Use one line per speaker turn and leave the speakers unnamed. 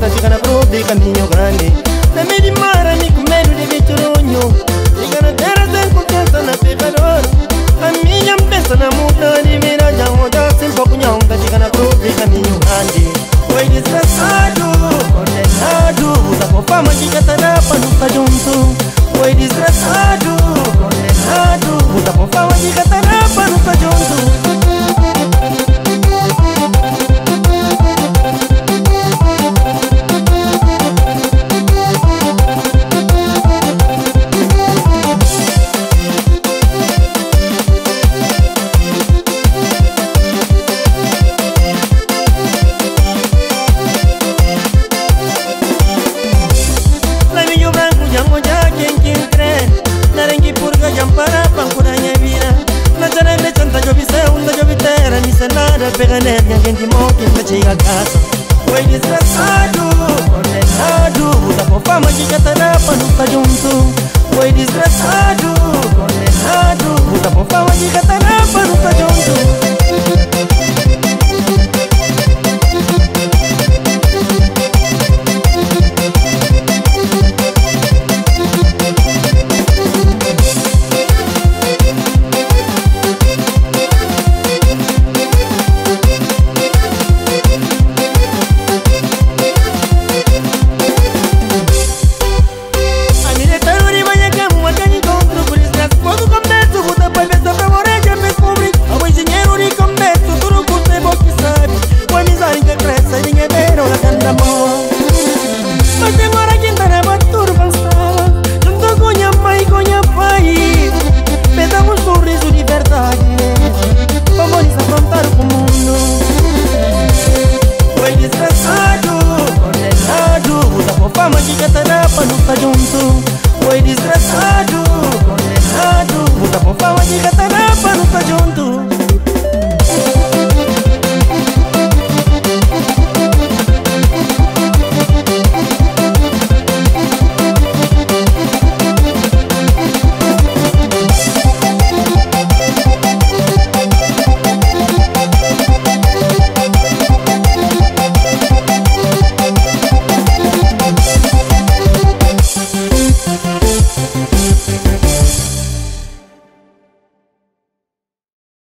tá chegando a prove caminho grande. Na meio de mar, amigo, medo de bichurunho. Chega na terra sem confiança na pecador. A minha pensa na muda de vida, já roda sem pouco nhão, tá chegando a prove caminho grande. Foi desgraçado, condenado, usa com fama de catarapa, nunca junto. Foi desgraçado.